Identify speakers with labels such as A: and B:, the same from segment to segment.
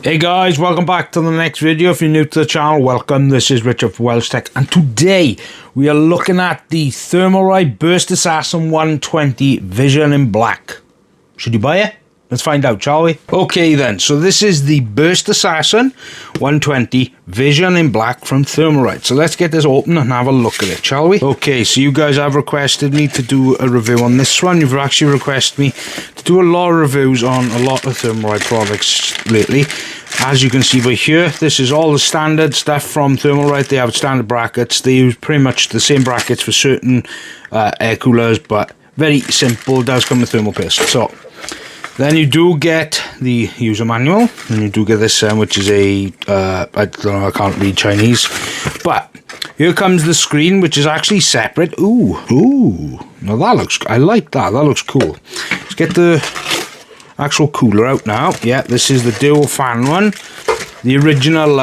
A: Hey guys, welcome back to the next video. If you're new to the channel, welcome. This is Richard for WELSHYTECH, and today we are looking at the Thermalright Burst Assassin 120 Vision in Black. Should you buy it? Let's find out, shall we? Okay then, so this is the Burst Assassin 120 Vision in Black from Thermalright. So let's get this open and have a look at it, shall we? Okay, so you guys have requested me to do a review on this one. You've actually requested me to do a lot of reviews on a lot of Thermalright products lately. As you can see by here, this is all the standard stuff from Thermalright. They have standard brackets. They use pretty much the same brackets for certain air coolers, but very simple. It does come with thermal paste. So then you do get the user manual, and you do get this, which is a, I don't know, I can't read Chinese, but here comes the screen, which is actually separate. Ooh, now that looks, I like that, that looks cool. Let's get the actual cooler out now. Yeah, this is the dual fan one. The original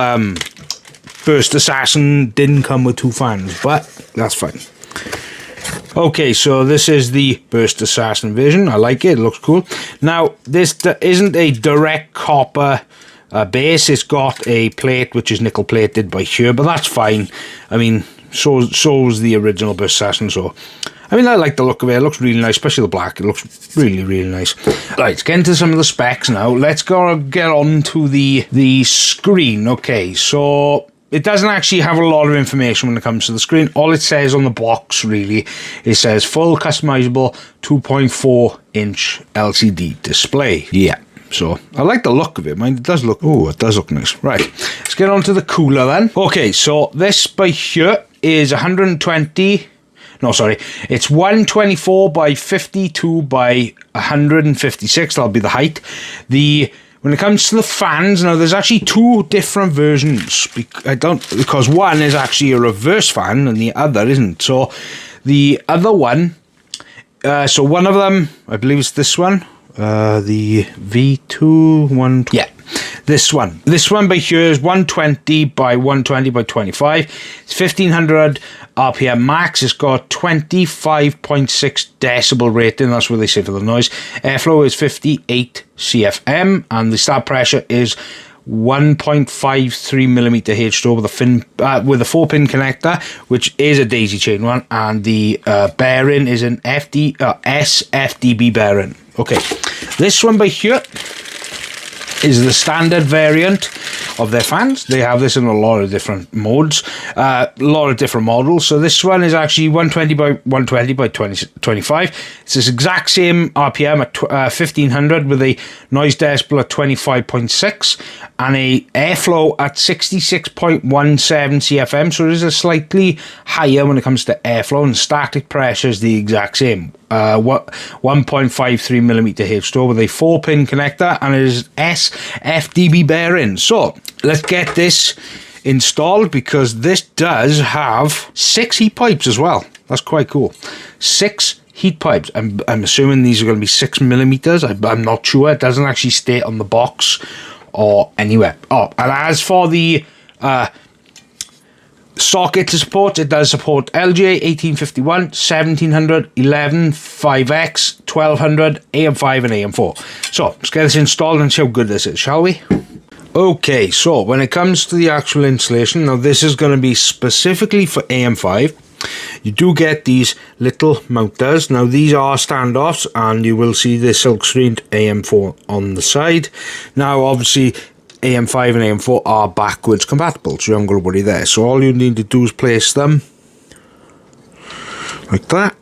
A: Burst Assassin didn't come with two fans, but that's fine. Okay, so this is the Burst Assassin Vision. I like it, it looks cool. Now, this isn't a direct copper base. It's got a plate which is nickel plated by here, but that's fine. I mean, so is the original Burst Assassin, so I mean, I like the look of it. It looks really nice, especially the black. It looks really, really nice. Right, let's get into some of the specs now. Let's go get on to the screen. Okay, so it doesn't actually have a lot of information when it comes to the screen. All it says on the box, really, it says full customizable 2.4 inch LCD display. Yeah, so I like the look of it. Mind, it does look, oh, it does look nice. Right, let's get on to the cooler then. Okay, so this by here is 120. No, sorry, it's 124 by 52 by 156. That'll be the height. When it comes to the fans, now there's actually two different versions. Because one is actually a reverse fan and the other isn't. So the other one, so one of them, I believe it's this one, the V2 one. Yeah. This one by here is 120 by 120 by 25. It's 1500 RPM max. It's got 25.6 decibel rating. That's what they say for the noise. Airflow is 58 CFM, and the start pressure is 1.53 millimeter H2 with a 4-pin connector, which is a daisy chain one, and the bearing is an SFDB bearing. Okay, this one by here is the standard variant of their fans. They have this in a lot of different modes, a lot of different models. So this one is actually 120 by 120 by 25. It's this exact same RPM at 1500 with a noise decibel at 25.6 and a airflow at 66.17 CFM. So it is a slightly higher when it comes to airflow, and static pressure is the exact same. 1.53 millimeter H2 with a 4-pin connector, and it is SFDB bearing. So let's get this installed, because this does have 6 heat pipes as well. That's quite cool. 6 heat pipes. I'm assuming these are going to be 6 millimeters. I'm not sure. It doesn't actually state on the box or anywhere. Oh, and as for the socket to support, it does support LGA 1851, 1700, 11, 5X, 1200, AM5 and AM4. So let's get this installed and see how good this is, shall we? Okay, so when it comes to the actual installation, now this is going to be specifically for AM5. You do get these little mounters. Now these are standoffs, and you will see the silk screened AM4 on the side. Now obviously AM5 and AM4 are backwards compatible, so you haven't got to worry there. So all you need to do is place them like that,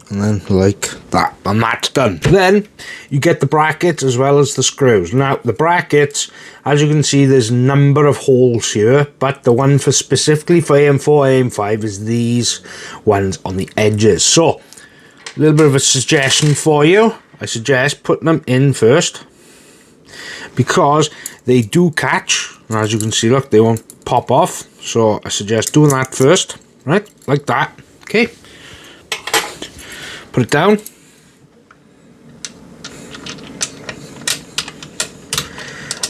A: and then like that, and that's done. Then you get the brackets as well as the screws. Now the brackets, as you can see, there's a number of holes here, but the one for specifically for AM4, AM5 is these ones on the edges. So a little bit of a suggestion for you. I suggest putting them in first, because they do catch, and as you can see, look, they won't pop off. So I suggest doing that first, right, like that. Okay, put it down,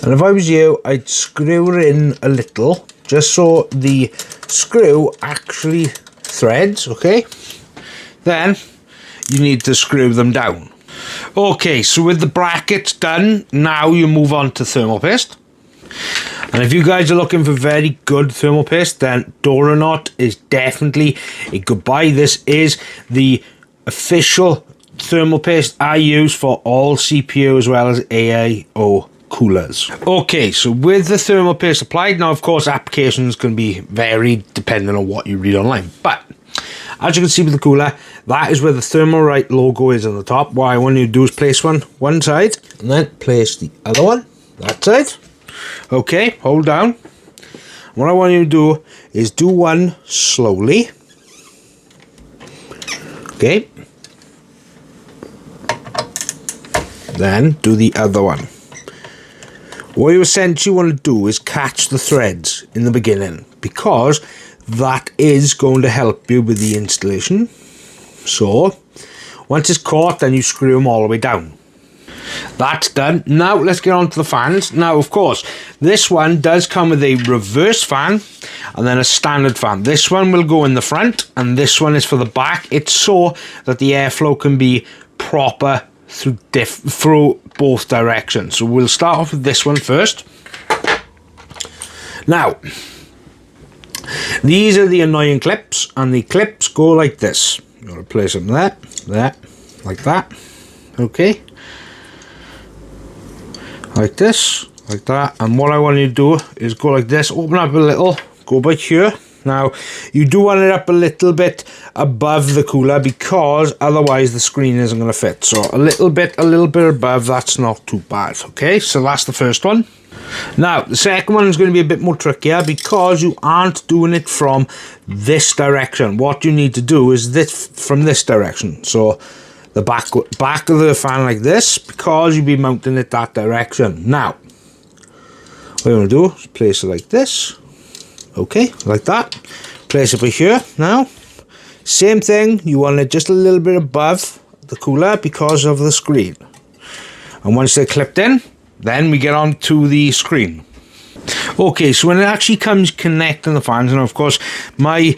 A: and if I was you, I'd screw it in a little, just so the screw actually threads. Okay, then you need to screw them down. Okay, so with the brackets done, now you move on to thermal paste. And if you guys are looking for very good thermal paste, then Doronaut is definitely a good buy. This is the official thermal paste I use for all CPU as well as AIO coolers. Okay, so with the thermal paste applied, now of course applications can be varied depending on what you read online, but as you can see with the cooler, that is where the Thermalright logo is on the top. What I want you to do is place one side, and then place the other one, that side. Okay, hold down. What I want you to do is do one slowly. Okay. Then do the other one. What you essentially want to do is catch the threads in the beginning, because that is going to help you with the installation. So once it's caught, then you screw them all the way down. That's done. Now let's get on to the fans. Now of course this one does come with a reverse fan and then a standard fan. This one will go in the front and this one is for the back. It's so that the airflow can be proper through both directions. So we'll start off with this one first. Now these are the annoying clips, and the clips go like this. You want to place them there, like that. Okay, like this, like that. And what I want you to do is go like this, open up a little, go by here. Now you do want it up a little bit above the cooler, because otherwise the screen isn't going to fit. So a little bit above, that's not too bad. Okay, so that's the first one. Now the second one is going to be a bit more trickier, because you aren't doing it from this direction. What you need to do is this from this direction. So the back of the fan like this, because you'll be mounting it that direction. Now what you want to do is place it like this. Okay, like that. Place it over here. Now same thing, you want it just a little bit above the cooler because of the screen. And once they're clipped in, then we get on to the screen. Okay, so when it actually comes connecting the fans, and of course my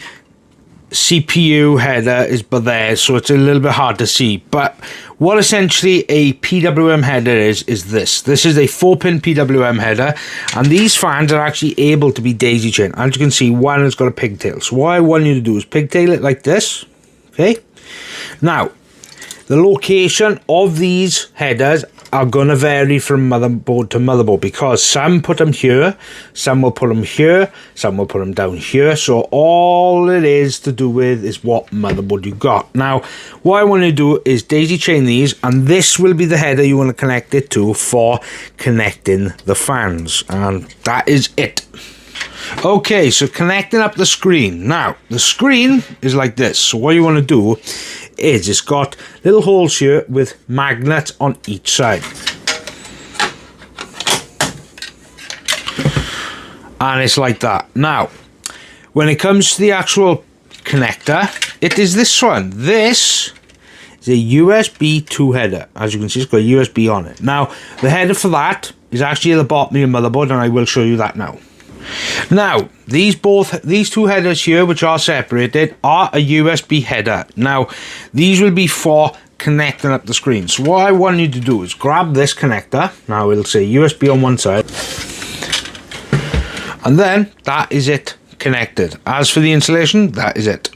A: CPU header is by there, so it's a little bit hard to see, but what essentially a PWM header is this. This is a 4-pin PWM header, and these fans are actually able to be daisy chained. As you can see, one has got a pigtail. So what I want you to do is pigtail it like this. Okay, now the location of these headers are going to vary from motherboard to motherboard, because some put them here, some will put them here, some will put them down here. So all it is to do with is what motherboard you got. Now what I want to do is daisy chain these, and this will be the header you want to connect it to for connecting the fans, and that is it. Okay, so connecting up the screen. Now the screen is like this. So what you want to do is it's got little holes here with magnets on each side, and it's like that. Now when it comes to the actual connector, it is this one. This is a USB 2 header. As you can see, it's got a USB on it. Now the header for that is actually at the bottom of your motherboard, and I will show you that now. Now these two headers here, which are separated, are a USB header. Now these will be for connecting up the screen. So what I want you to do is grab this connector. Now it'll say USB on one side, and then that is it connected. As for the installation, that is it.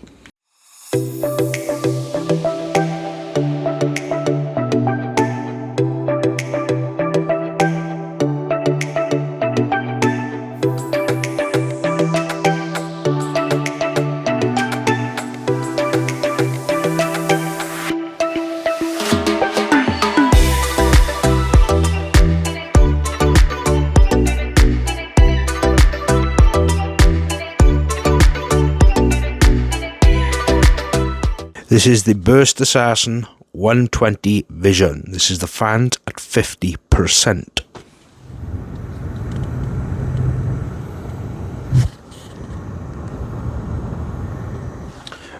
A: This is the Burst Assassin 120 Vision. This is the fans at 50%.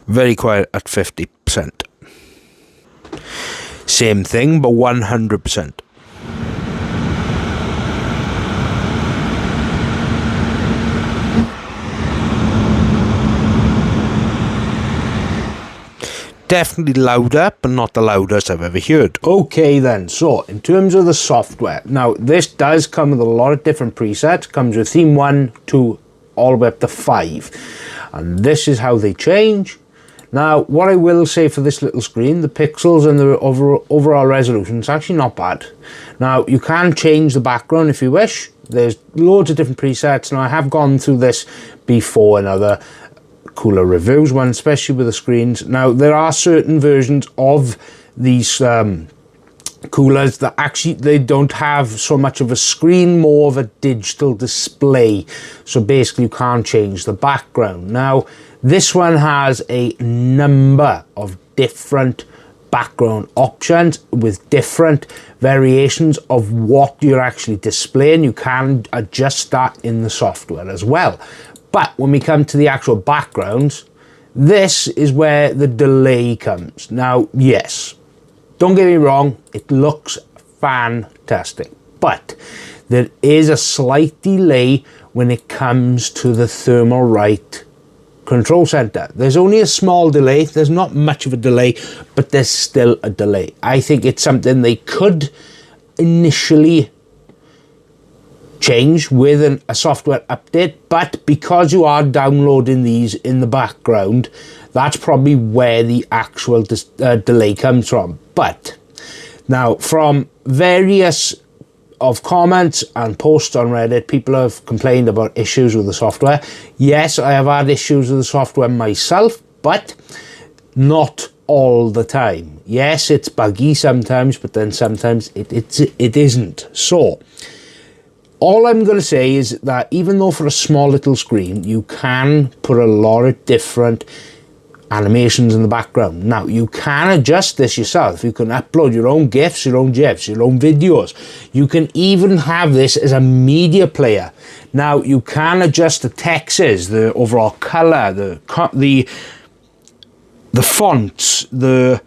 A: Very quiet at 50%. Same thing, but 100%. definitely louder, but not the loudest I've ever heard. Okay then, so in terms of the software, now this does come with a lot of different presets. Comes with theme 1, 2, all the way up to 5. And this is how they change. Now, what I will say for this little screen, the pixels and the overall resolution, it's actually not bad. Now, you can change the background if you wish. There's loads of different presets. Now, I have gone through this before in other cooler reviews, one especially with the screens. Now, there are certain versions of these coolers that actually, they don't have so much of a screen, more of a digital display. So basically, you can't change the background. Now, this one has a number of different background options with different variations of what you're actually displaying. You can adjust that in the software as well. But when we come to the actual backgrounds, this is where the delay comes. Now, yes, don't get me wrong, it looks fantastic, but there is a slight delay when it comes to the Thermalright control center. There's only a small delay. There's not much of a delay, but there's still a delay. I think it's something they could initially change with a software update, but because you are downloading these in the background, that's probably where the actual delay comes from. But now, from various of comments and posts on Reddit, people have complained about issues with the software. Yes, I have had issues with the software myself, but not all the time. Yes, it's buggy sometimes, but then sometimes it isn't. So, all I'm going to say is that even though for a small little screen, you can put a lot of different animations in the background. Now, you can adjust this yourself. You can upload your own GIFs, your own GIFs, your own videos. You can even have this as a media player. Now, you can adjust the textures, the overall color, the fonts, the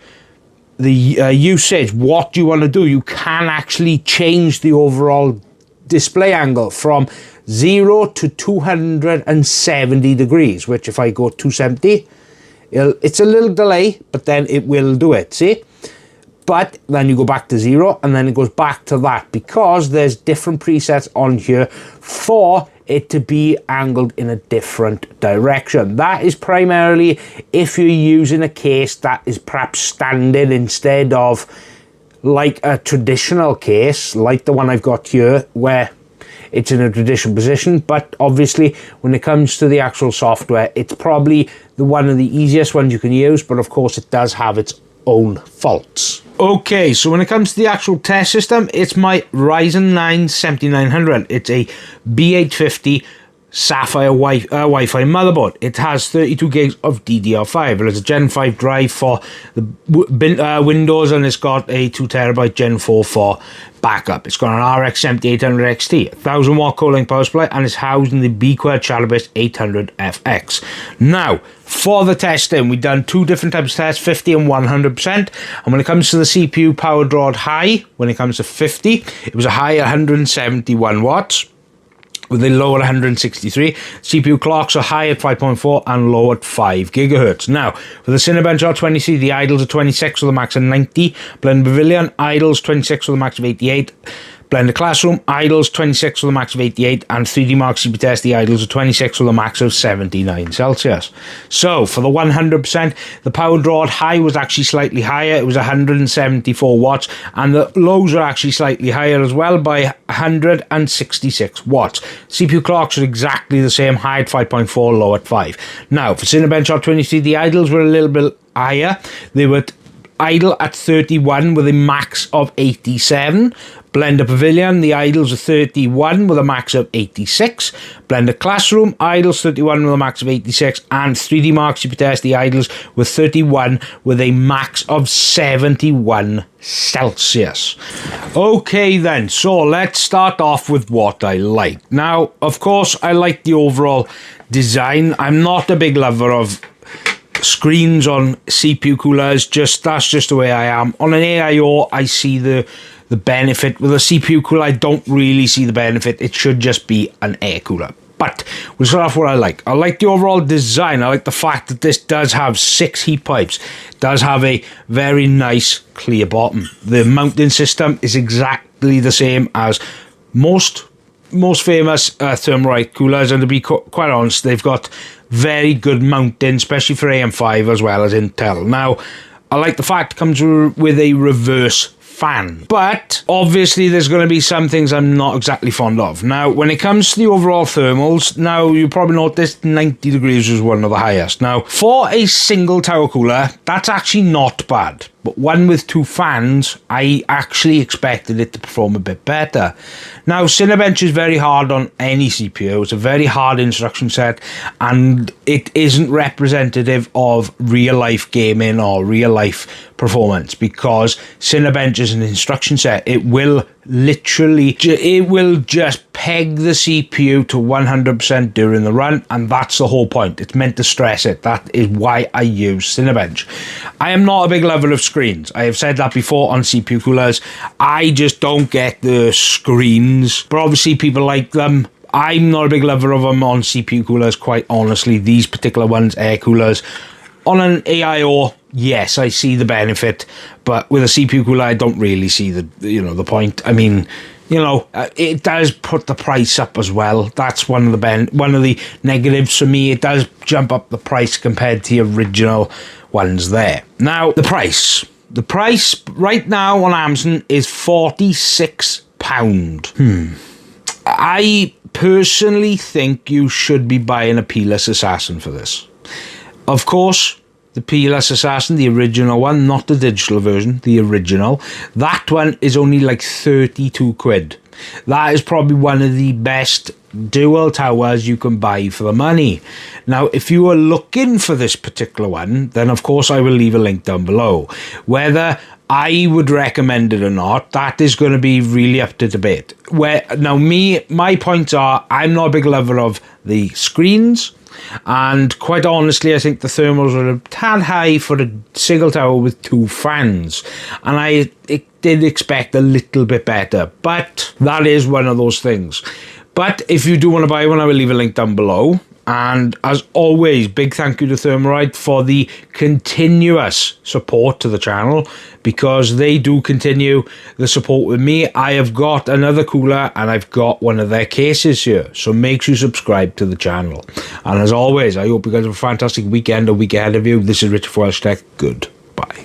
A: usage, what you want to do. You can actually change the overall display angle from 0 to 270 degrees, which if I go 270, it's a little delay, but then it will do it, see? But then you go back to 0, and then it goes back to that, because there's different presets on here for it to be angled in a different direction. That is primarily if you're using a case that is perhaps standing instead of like a traditional case, like the one I've got here, where it's in a traditional position. But obviously, when it comes to the actual software, it's probably one of the easiest ones you can use, but of course it does have its own faults. Okay, so when it comes to the actual test system, it's my Ryzen 9 7900. It's a B850 Sapphire Wi-Fi motherboard. It has 32 gigs of DDR5. It has a Gen 5 drive for the Windows, and it's got a 2TB Gen 4 for backup. It's got an RX 7800 XT, 1000 watt cooling power supply, and it's housed in the B-Quad Challerbase 800FX. Now, for the testing, we've done two different types of tests, 50 and 100%. And when it comes to the CPU power draw high, when it comes to 50, it was a high 171 watts. With a low at 163, CPU clocks are high at 5.4 and low at 5 gigahertz. Now, for the Cinebench R23, the idles are 26 with a max of 90. Blender Pavilion, idles 26 with a max of 88. Blender Classroom, idles 26 with a max of 88, and 3D Mark CPU Test, the idles are 26 with a max of 79 Celsius. So, for the 100%, the power draw at high was actually slightly higher. It was 174 watts, and the lows are actually slightly higher as well by 166 watts. CPU clocks are exactly the same, high at 5.4, low at 5. Now, for Cinebench R23, the idles were a little bit higher. They were idle at 31 with a max of 87. Blender Pavilion, the idles are 31 with a max of 86. Blender Classroom, idles 31 with a max of 86. And 3D Mark CPU Test, the idles were 31 with a max of 71 Celsius. Okay then, so let's start off with what I like. Now, of course, I like the overall design. I'm not a big lover of screens on CPU coolers, that's just the way I am. On an AIO, I see the benefit. With a CPU cooler, I don't really see the benefit. It should just be an air cooler. But we'll start off what I like. I like the overall design. I like the fact that this does have 6 heat pipes. It does have a very nice clear bottom. The mounting system is exactly the same as most famous Thermalright coolers, and to be quite honest, they've got very good mounting, especially for AM5 as well as Intel. Now, I like the fact it comes with a reverse fan, but obviously there's going to be some things I'm not exactly fond of. Now, when it comes to the overall thermals, now you probably noticed 90 degrees was one of the highest. Now, for a single tower cooler, that's actually not bad. But one with 2 fans, I actually expected it to perform a bit better. Now, Cinebench is very hard on any CPU. It's a very hard instruction set, and it isn't representative of real-life gaming or real-life performance, because Cinebench is an instruction set. It will literally, it will just peg the CPU to 100% during the run, and that's the whole point. It's meant to stress it. That is why I use Cinebench. I am not a big lover of screens. I have said that before on CPU coolers. I just don't get the screens, but obviously people like them. I'm not a big lover of them on CPU coolers, quite honestly. These particular ones, air coolers. On an AIO, yes, I see the benefit, but with a CPU cooler, I don't really see the point. I mean, it does put the price up as well. That's one of the negatives for me. It does jump up the price compared to the original ones there. Now, the price. The price right now on Amazon is £46. I personally think you should be buying a Peerless Assassin for this. Of course, the Peerless Assassin, the original one, not the digital version, the original, that one is only like 32 quid. That is probably one of the best dual towers you can buy for the money. Now, if you are looking for this particular one, then of course I will leave a link down below. Whether I would recommend it or not, that is going to be really up to debate. My points are, I'm not a big lover of the screens, and quite honestly, I think the thermals are a tad high for a single tower with 2 fans, and I did expect a little bit better, but that is one of those things. But if you do want to buy one, I will leave a link down below. And as always, big thank you to Thermalright for the continuous support to the channel, because they do continue the support with me. I have got another cooler and I've got one of their cases here, so make sure you subscribe to the channel. And as always, I hope you guys have a fantastic weekend or week ahead of you. This is Richard for WELSHYTECH. Goodbye.